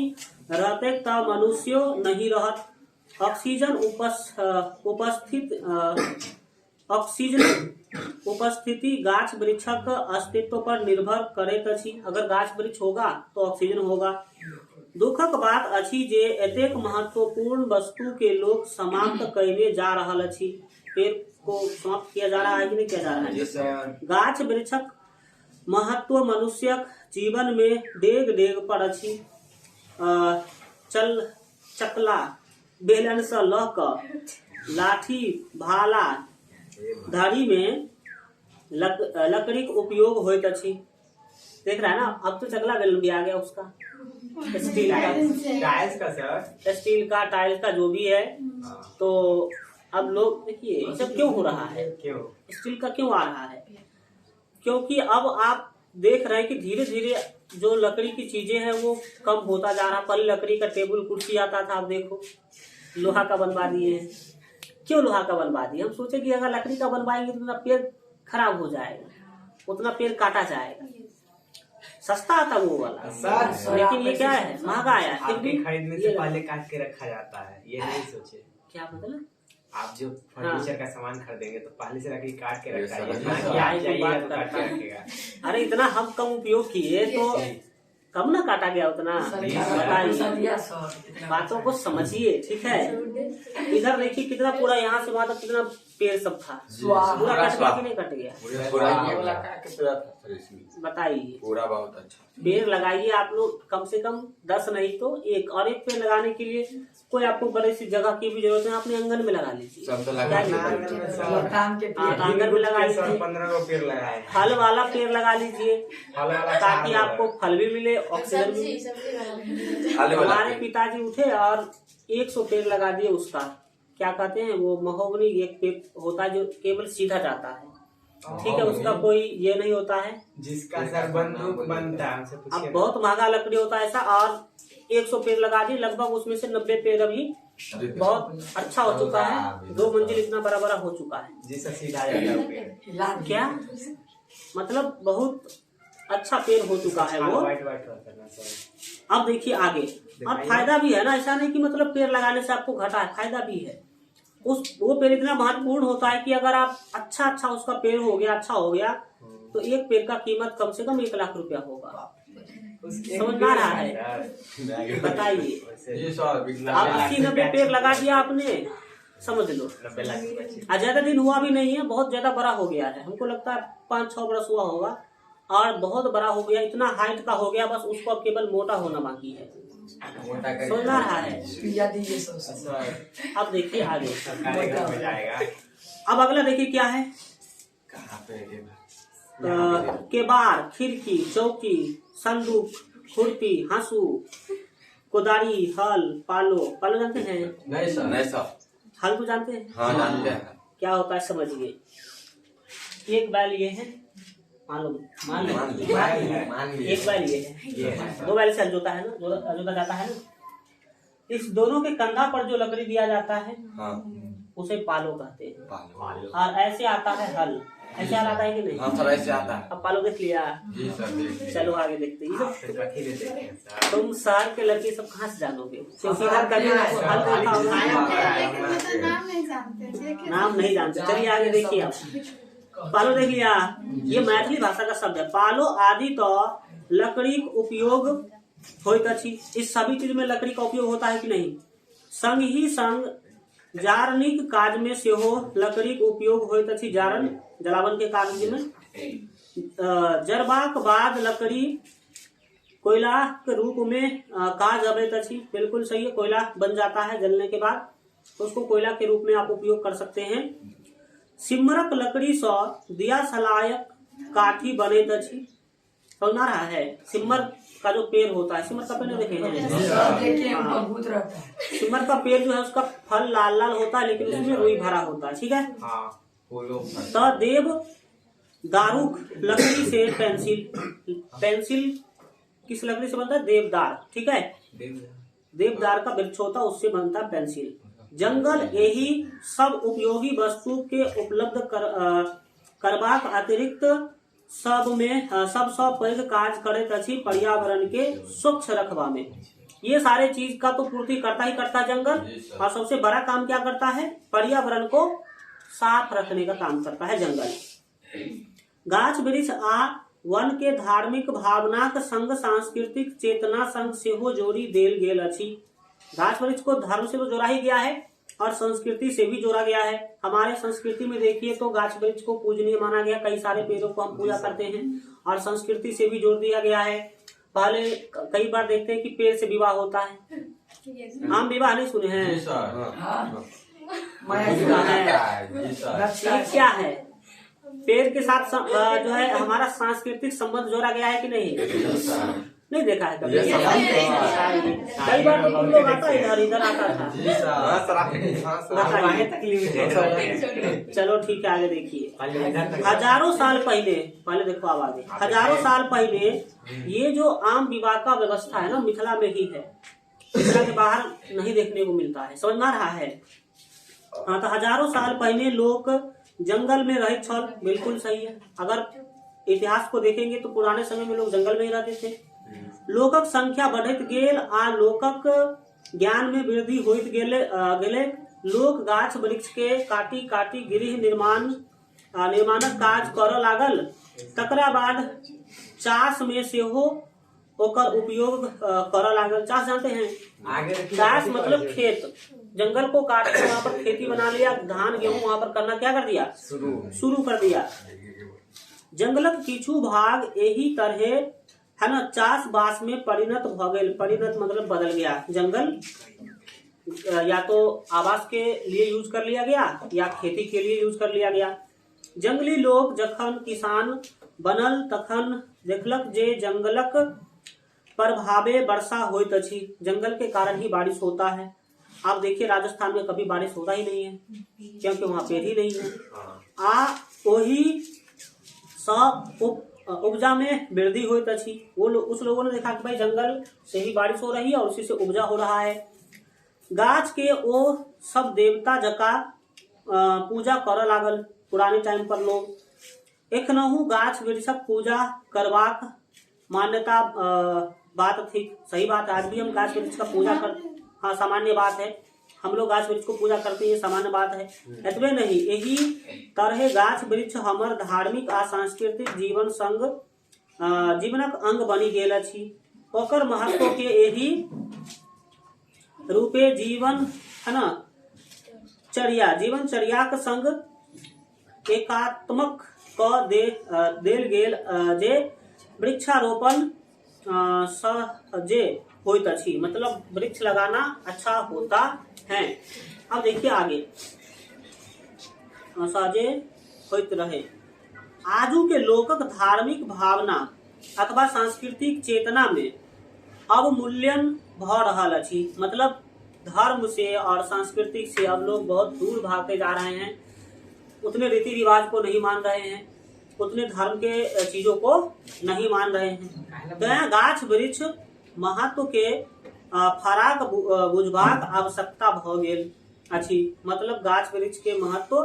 रहते तो मनुष्यों नहीं रहत। ऑक्सीजन उपस्थिति गाछ वृक्षक अस्तित्व पर निर्भर करैत अछि। अगर गाछ वृक्ष होगा तो ऑक्सीजन होगा। दुखक बात अछि जे एतेक महत्वपूर्ण वस्तु के लोग समाप्त कैले जा रहल अछि। पेड़ को समाप्त किया जा रहा है कि नहीं किया जा रहा है? गाछ वृक्षक महत्व मनुष्यक जीवन में डेग डेग पर अछि। चकला बेलन से लऽ कऽ लाठी भाला धड़ी में लकड़ी का उपयोग होइत अछि। देख रहा है ना? अब तो चकला बेलन भी आ गया उसका, स्टील का, टाइल्स का सर, स्टील का, टाइल्स का, जो भी है। तो अब लोग देखिए ये सब क्यों हो रहा है? क्यों स्टील का क्यों आ रहा है? क्योंकि अब आप देख रहे हैं कि धीरे धीरे जो लकड़ी की चीजें हैं वो कम होता जा रहा। पहले लकड़ी का टेबल कुर्सी आता था, अब देखो लोहा का बनवा दिए हैं। क्यों लोहा का बनवा दिए? हम सोचे कि अगर लकड़ी का बनवाएंगे तो उतना पेड़ खराब हो जाएगा, उतना पेड़ काटा जाएगा। सस्ता था वो वाला सर, लेकिन ये क्या है? महंगा आया। फिर भी खरीदने से पहले काट के रखा जाता है, ये नहीं सोचे। क्या मतलब? आप जो फर्नीचर का सामान खरीदेंगे तो पहले से लकड़ी काट के रखा ये जाएगा, बात तो काट करता के रखेगा। अरे इतना हम कम उपयोग किए तो कम ना काटा गया उतना। बताइए, बातों को समझिए, ठीक है? इधर देखिए कितना पूरा यहाँ से वहां तक कितना पेड़ सब था, पूरा कट गया कि नहीं कट गया? बताइए। पूरा बहुत अच्छा पेड़ लगाइए आप लोग, कम से कम 10 नहीं तो 1, और 1 पेड़ लगाने के लिए कोई आपको बड़ी सी जगह की भी जरूरत है, अपने आंगन में लगा लीजिए। सब तो लगा आंगन में लगा लीजिए। 15 पेड़ लगाए। फल वाला पेड़ लगा लीजिए ताकि आपको फल भी मिले, ऑक्सीजन भी। हमारे पिताजी उठे और 100 पेड़ लगा दिए। उसका क्या कहते हैं वो, महोगनी एक पेड़ होता है जो केवल सीधा जाता है, ठीक है? उसका कोई ये नहीं होता है, जिसका सर बंदूक बनता है। अब बहुत महंगा लकड़ी होता है ऐसा। और 100 पेड़ लगा दिए, लगभग उसमें से 90 पेड़ अभी बहुत अच्छा हो चुका है, 2 मंजिल इतना बड़ा बड़ा हो चुका है। जिससे सीधा जाता है पेड़, क्या मतलब बहुत अच्छा पेड़ हो चुका है वो। अब देखिए आगे, और फायदा भी है ना, ऐसा नहीं कि मतलब पेड़ लगाने से आपको घाटा है, फायदा भी है। वो पेड़ इतना महत्वपूर्ण होता है कि अगर आप अच्छा उसका पेड़ हो गया, अच्छा हो गया, तो 1 पेड़ का कीमत कम से कम 1 लाख रुपया होगा। समझ में आ रहा है? बताइए। आप 80-90 पेड़ लगा दिया आपने, समझ लो। ज्यादा दिन हुआ भी नहीं है, बहुत ज्यादा बड़ा हो गया है। हमको लगता है 5-6 बरस हुआ होगा, और बहुत बड़ा हो गया, इतना हाइट का हो गया, बस उसको अब केवल मोटा होना बाकी है। मोटा कर समझ आ रहा है? सर अब देखिए आगे, कारीगर हो जाएगा। अब अगला देखिए क्या है। कहाँ पे है? केबाड़, खिड़की, चौकी, संदूक, खुरपी, हाँसू, कोदारी, हल, पालो। पालो जानते हैं? नहीं सर, नहीं सर। हल को जानते हैं? हाँ जानते हैं। क्या होता है समझिए। एक बैल ये है, मान लो मान लिए एक बैल ये है, ये है। दो बैल से हल जोता है ना, जोता जाता है ना। इस दोनों के कंधा पर जो लकड़ी दिया जाता है हाँ उसे पालो कहते हैं। पालो। और ऐसे आता है हल, ऐसे हल आता है कि नहीं? हाँ सर ऐसे आता है। अब पालो देख लिया। जी सर देख। चलो आगे देखते हैं। आप तो रख ही देते हैं सर। तुम शहर के लड़के सब कहाँ से जानोगे? क्योंकि हर कभी आपको हल देखा होगा। नाम नहीं जानते। नाम नहीं जानते। चलिए आगे देखिए आप। पालो देख लिया, ये मैथिली भाषा का शब्द है। पालो आदि तो लकड़ी उपयोग होइत अछि। इस सभी चीज में लकड़ी का उपयोग होता है कि नहीं? संग ही संग जारनिक काज में सेहो लकड़ी के उपयोग होइत अछि। जारन जलावन के कार्य में। जरबाक बाद लकड़ी कोयला के रूप में काज अबैत अछि। बिल्कुल सही है, कोयला बन जाता है जलने के बाद, तो उसको कोयला के रूप में आप उपयोग कर सकते हैं। सिमरक लकड़ी से दिया सलायक काठी बनैत अछि। समझ आ रहा है? सिमर का जो पेड़ होता है, सिमर का पेड़ देखे हैं? हाँ। सिमर का पेड़ जो है उसका फल लाल लाल होता है, लेकिन उसमें रुई भरा होता है। ठीक है। हाँ बोलो। तो देव दारुक लकड़ी से पेंसिल किस लकड़ी से बनता है? देवदार। ठीक है। देवदार का वृक्ष होता है, उससे बनता है पेंसिल। जंगल यही सब उपयोगी वस्तु के उपलब्ध करबाक अतिरिक्त सब पैघ काज करैत अछि पर्यावरण के स्वच्छ रखवा में। ये सारे चीज का तो पूर्ति करता ही करता जंगल, और सबसे बड़ा काम क्या करता है? पर्यावरण को साफ रखने का काम करता है जंगल। गाछ वृक्ष आ वन के धार्मिक भावनाक संग सांस्कृतिक चेतना संग सेहो जोड़ी देल गेल अछि। गाछ वृक्ष को धर्म से तो जोड़ा ही गया है और संस्कृति से भी जोड़ा गया है। हमारे संस्कृति में देखिए तो गाछ वृक्ष को पूजनीय माना गया, कई सारे पेड़ों को हम पूजा करते हैं, और संस्कृति से भी जोड़ दिया गया है। पहले कई बार देखते हैं कि पेड़ से विवाह होता है। आम विवाह नहीं सुने हैं? जी सर। जी सर। ये क्या है? पेड़ के साथ जो है हमारा सांस्कृतिक संबंध जोड़ा गया है कि नहीं? नहीं देखा है कभी? कई बार तो तुम लोग आता इधर आता था। जी सर। चलो ठीक है, आगे देखिए। हजारों साल पहले देखो अब आगे। हजारों साल पहले ये जो आम विवाह का व्यवस्था है ना, मिथिला में ही है, मिथिला के बाहर नहीं देखने को मिलता है। समझ में आ रहा है? हाँ, तो हजारों साल पहले लोग जंगल में रहे छल। बिल्कुल सही है। अगर इतिहास को देखेंगे तो पुराने समय में लोग जंगल में ही रहते थे। लोकक संख्या बढ़त गेल आ लोकक ज्ञान में वृद्धि होइत गेले। लोक गाछ वृक्ष के काटी काटी गृह निर्माणक काज करऽ लागल। तकरा बाद चास में सेहो ओकर उपयोग करऽ लागल। चास जानते हैं? चास मतलब खेत। जंगल को काट कर वहाँ पर खेती बना लिया, धान गेहूं वहाँ पर करना क्या कर दिया? शुरू कर दिया। जंगलक किछु भाग यही तरह है ना चास बास में परिणत भ गेल। परिणत मतलब बदल गया। जंगल या तो आवास के लिए यूज कर लिया गया या खेती के लिए यूज कर लिया गया। जंगली लोग जखन किसान बनल तखन देखलक जे जंगलक प्रभावे वर्षा होइत अछि। जंगल के कारण ही बारिश होता है। आप देखिए राजस्थान में कभी बारिश होता ही नहीं है, क्योंकि वहाँ पेड़ ही नहीं है। वही उपजा में वृद्धि होइत अछि। उस लोगों ने देखा कि भाई जंगल से ही बारिश हो रही है और उसी से उपजा हो रहा है। गाछ के वो सब देवता जका पूजा करऽ लागल। पुराने टाइम पर लोग एखनहु गाछ वृक्षक पूजा करबाक मान्यता बात थी। सही बात है, आज भी हम गाछ वृक्ष का पूजा कर, हाँ सामान्य बात है। हम लोग गाछ वृक्ष को पूजा करते हैं, सामान्य बात है। एतबे नहीं, यही तरह गाछ वृक्ष हमर धार्मिक आ सांस्कृतिक जीवनक अंग बनी गेल अछि। ओकर महत्व के यही रूपे जीवन है ना जीवनचर्याक संग एकात्मक क देल गेल जे वृक्षारोपण सहजे होइत अछि, मतलब वृक्ष लगाना अच्छा होता है। अब देखिए आगे, सहजे होइत रहे। आजू के लोकक धार्मिक भावना अथवा सांस्कृतिक चेतना में अवमूल्यन भ रहल अछि, मतलब धर्म से और सांस्कृतिक से अब लोग बहुत दूर भागते जा रहे हैं, उतने रीति रिवाज को नहीं मान रहे हैं, उतने धर्म के चीजों को नहीं मान रहे हैं। तो यहाँ गाछ वृक्ष महत्व के फराक बुझबाक आवश्यकता भ गेल अछि, मतलब गाछ वृक्ष के महत्व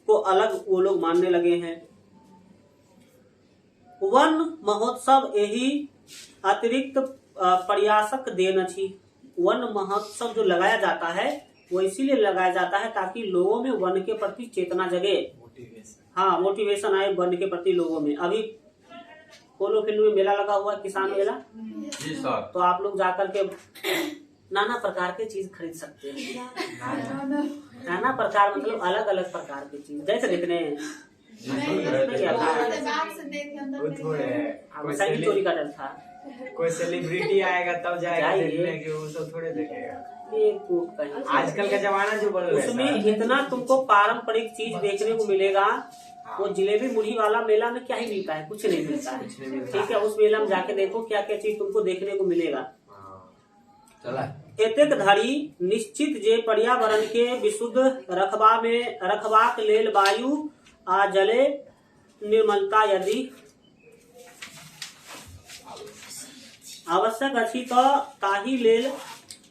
को अलग वो लोग मानने लगे हैं। वन महोत्सव यही अतिरिक्त प्रयासक देन अछि। वन महोत्सव जो लगाया जाता है वो इसीलिए लगाया जाता है ताकि लोगों में वन के प्रति चेतना जगे, हाँ मोटिवेशन आए वन के प्रति लोगों में। अभी पोलो फील्ड में मेला लगा हुआ है, किसान मेला, जी सर। तो आप लोग जाकर के नाना प्रकार के चीज खरीद सकते हैं। नाना प्रकार मतलब अलग अलग प्रकार की चीज, जैसे देखने साइकिल चोरी का डर था, कोई सेलिब्रिटी आएगा तब जाएगा देखने के, वो सब थोड़े देखेगा। आजकल का जमाना जो बदल रहा है, उसमें इतना तुमको पारंपरिक चीज देखने को मिलेगा। वो जिलेबी मुढ़ी वाला मेला में क्या ही मिलता है, कुछ नहीं मिलता है, ठीक है। उस मेला में जाके देखो क्या क्या चीज तुमको देखने को मिलेगा। एतेक धरि निश्चित जे पर्यावरण के विशुद्ध रखबाक लेल वायु आ जले निर्मलता यदि आवश्यक अछि तऽ ताहि लेल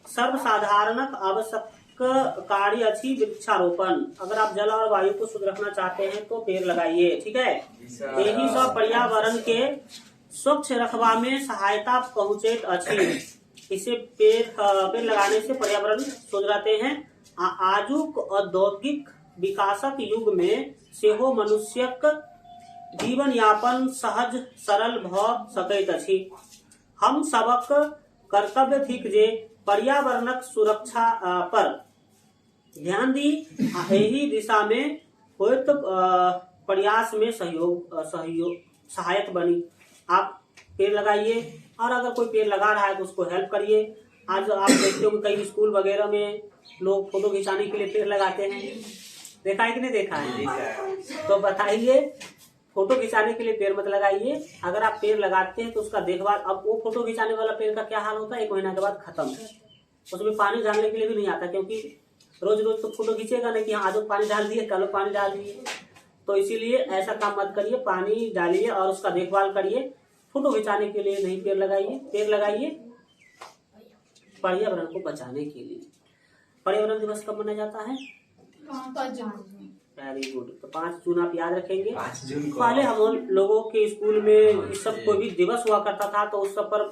सर्वसाधारणक आवश्यक कार्य अछि वृक्षारोपण। अगर आप जल और वायु को शुद्ध रखना चाहते हैं तो पेड़ लगाइए, ठीक है। यही सब पर्यावरण के स्वच्छ रखवा में सहायता पहुँचैत अछि। इसे पेड़ लगाने से पर्यावरण शुद्ध रहते हैं। आजुक औद्योगिक विकासक युग में सेहो मनुष्यक जीवन यापन सहज सरल भ सकैत अछि। हम सबक कर्तव्य थिक जे पर्यावरणक सुरक्षा पर ध्यान दी, यही दिशा में होइत प्रयास में सहायक बनी। आप पेड़ लगाइए, और अगर कोई पेड़ लगा रहा है तो उसको हेल्प करिए। आज आप देखते हो कई स्कूल वगैरह में लोग फोटो खिंचाने के लिए पेड़ लगाते हैं, देखा है कि नहीं देखा है? तो बताइए, फोटो खिंचाने के लिए पेड़ मत लगाइए। अगर आप पेड़ लगाते हैं तो उसका देखभाल, अब वो फोटो खिंचाने वाला पेड़ का क्या हाल होता है, 1 महीना के बाद खत्म। उसमें पानी डालने के लिए भी नहीं आता, क्योंकि रोज रोज तो फोटो खींचेगा नहीं कि हाँ आज पानी डाल दिए कल पानी डाल दिए। तो इसीलिए ऐसा काम मत करिए, पानी डालिए और उसका देखभाल करिए। फोटो खिंचाने के लिए नहीं पेड़ लगाइए, पेड़ लगाइए पर्यावरण को बचाने के लिए। पर्यावरण दिवस कब मनाया जाता है? 5 जून। Very good. तो 5 जून आप याद रखेंगे। 5 जून को पहले हम लोगों के स्कूल में इस सब कोई भी दिवस हुआ करता था तो उस सब पर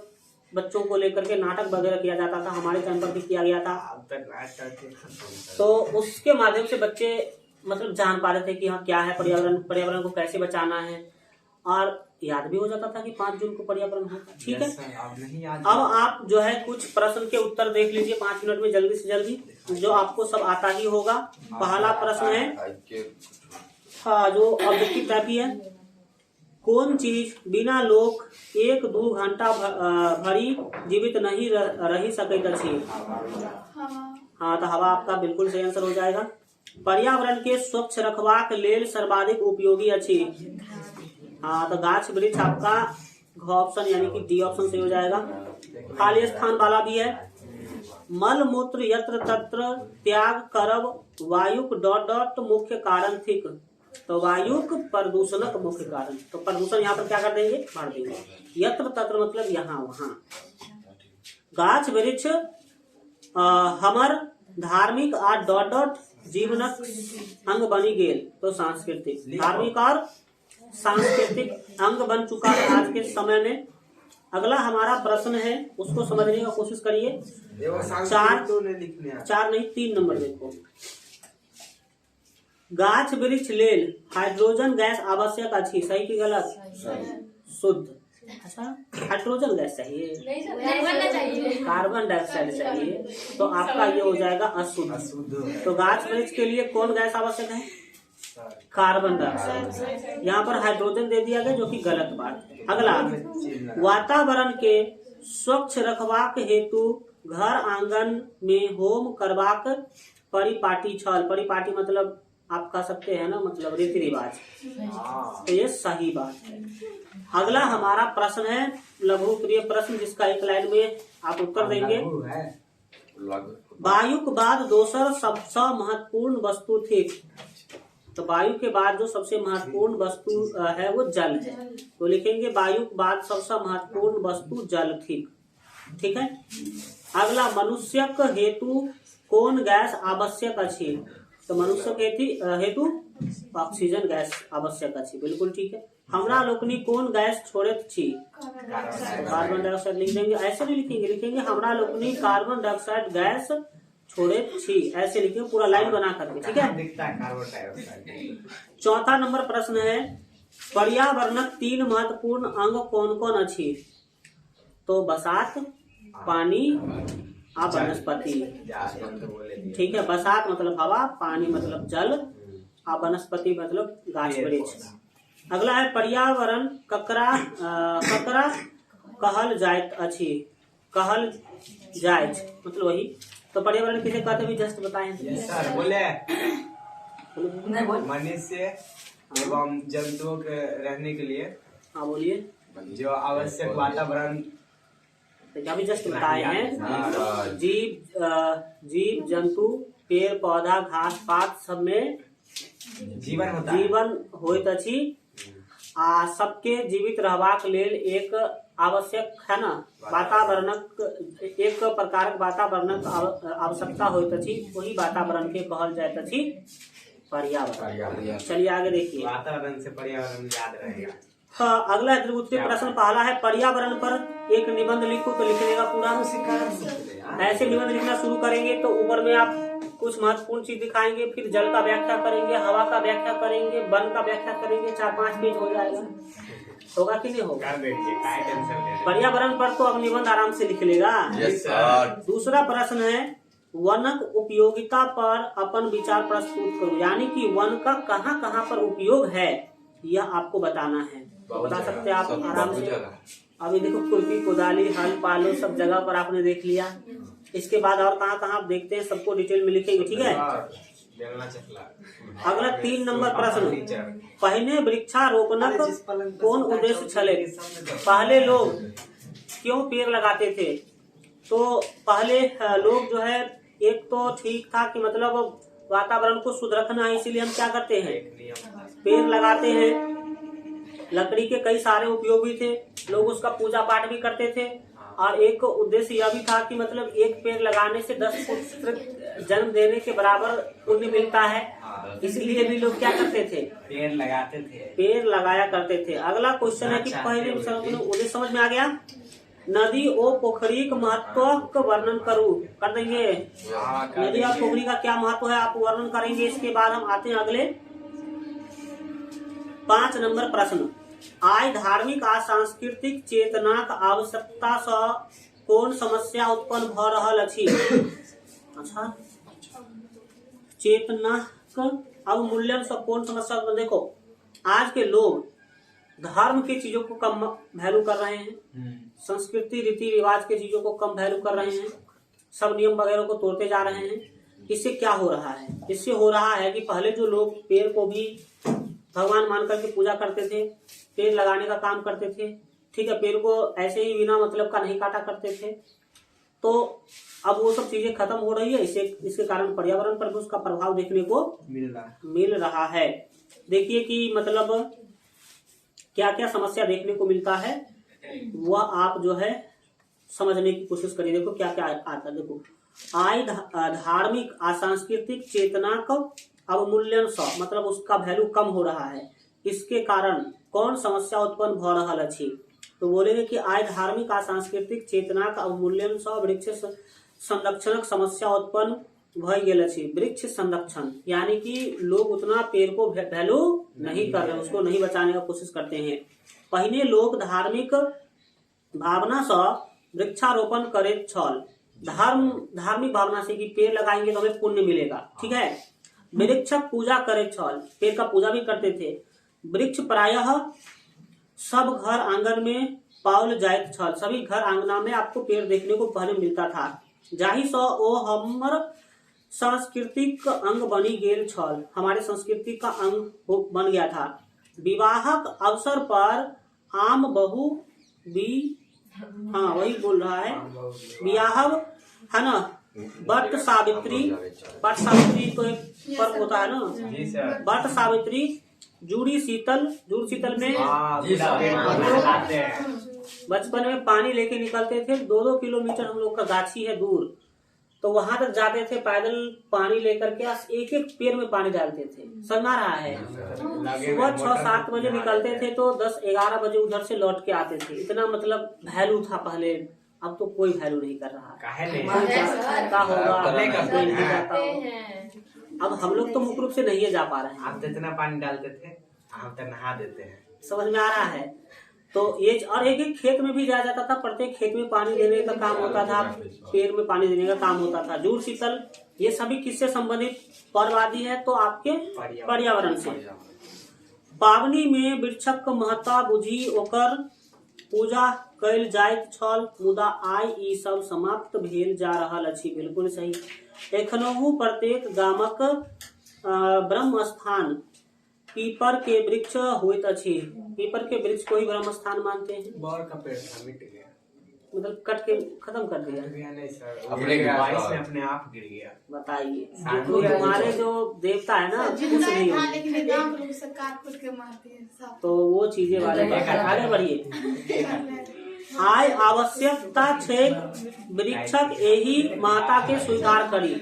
बच्चों को लेकर के नाटक वगैरह किया जाता था, हमारे टाइम पर भी किया गया था। अब तक नाटक, तो उसके माध्यम से बच्चे मतलब जान पा रहे थे कि हाँ क्या है पर्यावरण, पर्यावरण को कैसे बचाना है, और याद भी हो जाता था कि 5 जून को पर्यावरण होता है, ठीक है। अब आप जो है कुछ प्रश्न के उत्तर देख लीजिए 5 मिनट में, जल्दी से जल्दी, जो आपको सब आता ही होगा। पहला प्रश्न है, हाँ जो ऑब्जेक्टिव टाइप ही है, कौन चीज बिना लोग 1-2 घंटा भरी जीवित नहीं रही सकैत अछि? हाँ तो हवा आपका बिल्कुल सही आंसर हो जाएगा। पर्यावरण के स्वच्छ रखबाक लेल सर्वाधिक उपयोगी अछि? हाँ तो गाछ वृक्ष आपका घ ऑप्शन यानी कि डी ऑप्शन से हो जाएगा। खाली स्थान वाला भी है, मल मूत्र यत्र तत्र त्याग करब वायुक ... मुख्य कारण थिक। तो वायुक प्रदूषणक मुख्य कारण, तो प्रदूषण यहाँ पर क्या कर देंगे, भर देंगे। यत्र तत्र मतलब यहाँ वहाँ। गाछ वृक्ष हमर धार्मिक आ ... जीवनक अंग बनी गेल, तो सांस्कृतिक, धार्मिक और सांस्कृतिक अंग बन चुका है आज के समय में। अगला हमारा प्रश्न है, उसको समझने की कोशिश करिए। 4 नहीं 3 नंबर देखो। गाछ वृक्ष लेल हाइड्रोजन गैस आवश्यक अछि, सही कि गलत? शुद्ध। अच्छा हाइड्रोजन गैस चाहिए, कार्बन डाइऑक्साइड चाहिए, तो आपका ये हो जाएगा अशुद्ध। तो गाछ वृक्ष के लिए कौन गैस आवश्यक है? Carbon dioxide. यहाँ पर हाइड्रोजन दे दिया गया जो कि गलत बात है। अगला, वातावरण के स्वच्छ रखबाक हेतु घर आंगन में होम करबाक परिपाटी छल। परिपाटी मतलब आप कह सकते हैं ना, मतलब रीति रिवाज। तो ये सही बात है। अगला हमारा प्रश्न है लघु प्रिय प्रश्न, जिसका एक लाइन में आप उत्तर देंगे। वायु के बाद दोसर सबसे महत्वपूर्ण वस्तु थी। तो वायु के बाद जो सबसे महत्वपूर्ण वस्तु है वो जल है। तो लिखेंगे वायु के बाद सबसे महत्वपूर्ण वस्तु जल थी। ठीक है। अगला, मनुष्य हेतु कौन गैस आवश्यक अछि? तो मनुष्य हेतु ऑक्सीजन गैस आवश्यक अछि। बिल्कुल ठीक है। हमरा लोकनी कौन गैस छोड़त छी? कार्बन डाइऑक्साइड लिख देंगे। ऐसे नहीं लिखेंगे, लिखेंगे हमरा लोकनी कार्बन डाइऑक्साइड गैस छोड़े छी, ऐसे लिखेंगे पूरा लाइन बना करके। ठीक है। चौथा नंबर प्रश्न है, पर्यावरणक 3 महत्वपूर्ण अंग कौन कौन अछि? तो बसात, पानी आ वनस्पति। ठीक है। बसात मतलब हवा, पानी मतलब जल, आ वनस्पति मतलब गाछ वृक्ष। अगला है, पर्यावरण ककरा कहल जाइत अछि? कहल जाइत मतलब वही। तो पर्यावरण किसे कहते हैं, जस्ट बताएं। सर बोले मनुष्य एवं जंतुओं के रहने के लिए। हाँ बोलिए। जो आवश्यक वातावरण अभी जस्ट बताए हैं। जीव जंतु, पेड़ पौधा, घास पात सब में जीवन होइत अछि। आ सबके जीवित रहबाक लेल एक आवश्यक है ना वातावरणक, एक प्रकारक वातावरणक आवश्यकता होइत अछि। वही वातावरण के कहल जाइत अछि पर्यावरण। चलिए आगे देखिए। वातावरण से पर्यावरण याद रहेगा। हाँ, अगला उत्तरीय प्रश्न पहला है, पर्यावरण पर एक निबंध लिखो। तो लिखने का पूरा ऐसे निबंध लिखना शुरू करेंगे तो ऊपर में आप कुछ महत्वपूर्ण चीज दिखाएंगे, फिर जल का व्याख्या करेंगे, हवा का व्याख्या करेंगे, वन का व्याख्या करेंगे। 4-5 पेज हो जाएगा। होगा कि नहीं होगा? पर्यावरण पर तो अब निबंध आराम से लिख लेगा। दूसरा प्रश्न है, वनक उपयोगिता पर अपन विचार प्रस्तुत करो। यानी कि वन का कहाँ कहाँ पर उपयोग है यह आपको बताना है। तो बता सकते हैं आप आराम से। अभी देखो, खुरपी, कुदाली, हल, पालो सब जगह पर आपने देख लिया। इसके बाद और कहाँ कहाँ आप देखते हैं सबको डिटेल में लिखेंगे। ठीक है। अगला 3 नंबर प्रश्न, पहले वृक्षारोपणक कौन उद्देश्य छले? पहले लोग क्यों पेड़ लगाते थे? तो पहले लोग जो है, एक तो ठीक था कि मतलब वातावरण को शुद्ध रखना है, इसीलिए हम क्या करते हैं, पेड़ लगाते हैं। लकड़ी के कई सारे उपयोग भी थे, लोग उसका पूजा पाठ भी करते थे। और एक उद्देश्य यह भी था कि मतलब एक पेड़ लगाने से 10 पुत्र जन्म देने के बराबर पुण्य मिलता है। इसलिए भी लोग क्या करते थे, पेड़ लगाते थे, पेड़ लगाया करते थे। अगला क्वेश्चन है कि पहले उद्देश्य समझ में आ गया। नदी और पोखरी का महत्व का वर्णन करूँ, कर देंगे। नदी और पोखरी का क्या महत्व है आप वर्णन करेंगे। इसके बाद हम आते हैं अगले 5 नंबर प्रश्न, आय धार्मिक आ सांस्कृतिक चेतनाक आवश्यकता से कौन समस्या उत्पन्न भ रहल अछि? अच्छा, चेतनाक अवमूल्यन से कौन समस्या? देखो, आज के लोग धर्म की चीजों को कम वैल्यू कर रहे हैं, संस्कृति रीति रिवाज के चीजों को कम वैल्यू कर रहे हैं, सब नियम वगैरह को तोड़ते जा रहे हैं। इससे क्या हो रहा है? इससे हो रहा है कि पहले जो लोग पेड़ को भी भगवान मान करके पूजा करते थे, पेड़ लगाने का काम करते थे। ठीक है, पेड़ को ऐसे ही बिना मतलब का नहीं काटा करते थे। तो अब वो सब चीजें खत्म हो रही है। इसके कारण पर्यावरण पर भी उसका प्रभाव देखने को मिल रहा है। देखिए कि मतलब क्या क्या समस्या देखने को मिलता है, वह आप जो है समझने की कोशिश करिए। देखो क्या क्या आता है। देखो, आय धार्मिक आ सांस्कृतिक चेतना का अवमूल्यन स मतलब उसका वैल्यू कम हो रहा है। इसके कारण कौन समस्या उत्पन्न भ रहल अछि? तो बोलेंगे कि आय धार्मिक आ सांस्कृतिक चेतना का अवमूल्यन स वृक्ष संरक्षणक समस्या उत्पन्न भ गेल अछि। वृक्ष संरक्षण यानी कि लोग उतना पेड़ को वैल्यू नहीं कर रहे, उसको नहीं बचाने का कोशिश करते हैं। पहले लोग धार्मिक भावना से वृक्षारोपण करे छल, धार्मिक भावना से कि पेड़ लगाएंगे तो हमें पुण्य मिलेगा। ठीक है, वृक्षक पूजा करे छल, पेड़ का पूजा भी करते थे। वृक्ष प्रायः सब घर आंगन में पाओल जाइत छल, सभी घर आंगना में आपको पेड़ देखने को पहले मिलता था। जाहि सो ओ हमर सांस्कृतिक अंग बनी गेल छल, हमारे संस्कृति का अंग बन गया था। विवाहक अवसर पर आम बहु भी, हाँ वही बोल रहा है, विवाह है ना, वट सावित्री, वट सावित्री तो एक पर्व होता है ना, जी सर। वट सावित्री, जूड़ी शीतल, जूड़ शीतल में बचपन में पानी लेके निकलते थे। 2-2 किलोमीटर हम लोग का गाछी है दूर, तो वहां तक जाते थे पैदल पानी लेकर के, एक पेड़ में पानी डालते थे। समझ रहा है, सुबह 6-7 बजे निकलते थे तो 10-11 बजे उधर से लौट के आते थे। इतना मतलब वैल्यू था पहले, अब तो कोई वैल्यू नहीं कर रहा। काहे नहीं? क्या होगा, कोई नहीं जाता होगा। अब हम लोग तो मुख्य रूप से नहीं जा पा रहे हैं। आप जितना पानी डालते थे हम तो नहा देते हैं। समझ में आ रहा है। तो ये और एक खेत में भी जाया जाता था, प्रत्येक खेत में पानी देने का काम होता था, पेड़ में पानी देने का काम होता था। जूड़ शीतल ये सभी किससे संबंधित पर्व आदि है? तो आपके पर्यावरण से। पावनी में वृक्षक महत्ता बुझी ओकर पूजा कैल जाइत छल, मुदा आइ ई सब समाप्त भेल जा रहल अछि। बिल्कुल सही। एखनहु प्रत्येक गामक ब्रह्म स्थान पीपर के वृक्ष होइत अछि। पीपर के वृक्ष को ही ब्रह्म स्थान मानते हैं। बौर का पेड़ था, मिट गया, मतलब कट के खत्म कर दिया। नहीं सर, अपने बारिश में अपने आप गिर गया। बताइए, तो तुम्हारे जो देवता है ना, कुछ नहीं था, होगा। लेकिन गांव लोग से काट कूट के मारते हैं सब। तो वो चीजें वाले आगे बढ़िए। आय आवश्यकता छे वृक्षक यही माता के स्वीकार करी।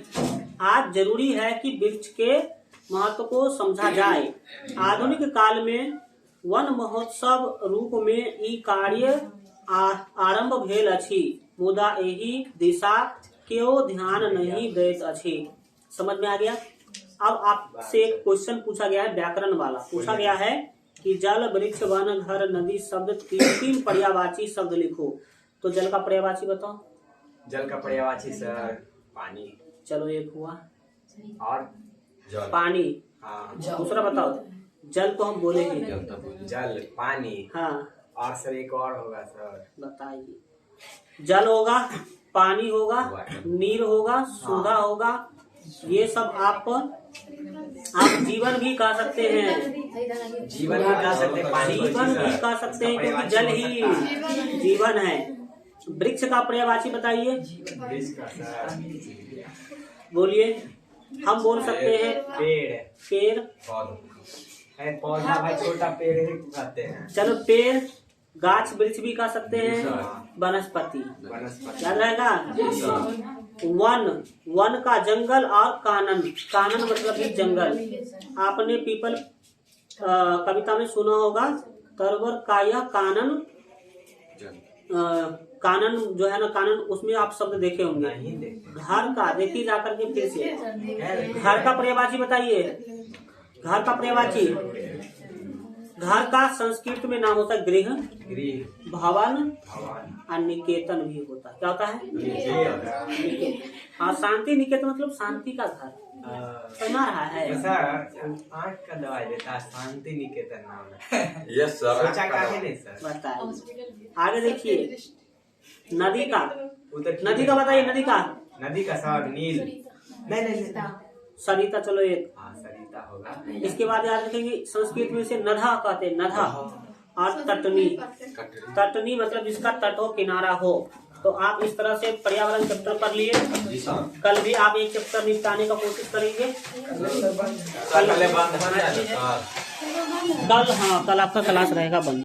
आज जरूरी है कि वृक्ष के महत्व को समझा जाए। आधुनिक काल में वन महोत्सव रूप में ई कार्य आरंभ भेल अछि, मुदा एही दिशा केओ ध्यान नहीं दैत अछि। समझ में आ गया? अब आपसे एक क्वेश्चन पूछा गया है, व्याकरण वाला पूछा गया है कि जल, वृक्ष, वन, घर, नदी शब्द 3 पर्यायवाची शब्द लिखो। तो जल का पर्यायवाची बताओ। जल का पर्यायवाची सर पानी। चलो एक हुआ, और पानी। हाँ, दूसरा बताओ। जल तो हम बोले ही। जल, पानी। हाँ, और सर एक और होगा सर, बताइए। जल होगा, पानी होगा, नीर होगा, सुधा होगा। ये सब आप जीवन भी कह सकते हैं। जीवन भी कह सकते हैं, पानी जीवन भी कह सकते हैं, क्योंकि जल ही जीवन है। वृक्ष का पर्यायवाची बताइए। वृक्ष का सर बोलिए। हम बोल सकते हैं पेड़। पेड़ है, पौधा भाई छोटा पेड़ ही कहते हैं। चलो पेड़, गाछ वृक्ष भी कह सकते हैं, वनस्पति। याद रहेगा। वन, वन का जंगल, और कानन, कानन मतलब भी जंगल। आपने पीपल कविता में सुना होगा, तरवर का यह कानन, कानन जो है ना, कानन, उसमें आप शब्द देखे होंगे। घर का देखिए जाकर के फिर से। घर का पर्यायवाची बताइए। घर का पर्यायवाची, घर का संस्कृत में नाम होता है गृह, भवन और निकेतन भी होता है। क्या होता है? निकेतन। हाँ, शांति निकेतन मतलब शांति का घर। समझ रहा है? सर आँख का दवाई देता है, शांति निकेतन नाम है। Yes sir. सोचा काहे नहीं सर? बताइए। आगे देखिए, नदी का, नदी का बताइए। नदी का, नदी का सर नील। नहीं सरिता। चलो एक। हाँ, सरिता होगा। इसके बाद याद रखेंगे, संस्कृत में से नधा कहते हैं, नधा। और तटनी, तटनी मतलब जिसका तट हो, किनारा हो। तो आप इस तरह से पर्यावरण चैप्टर पढ़ लिए। कल भी आप एक चैप्टर निपटाने का कोशिश करेंगे। कल, हाँ, कल आपका क्लास रहेगा बंद।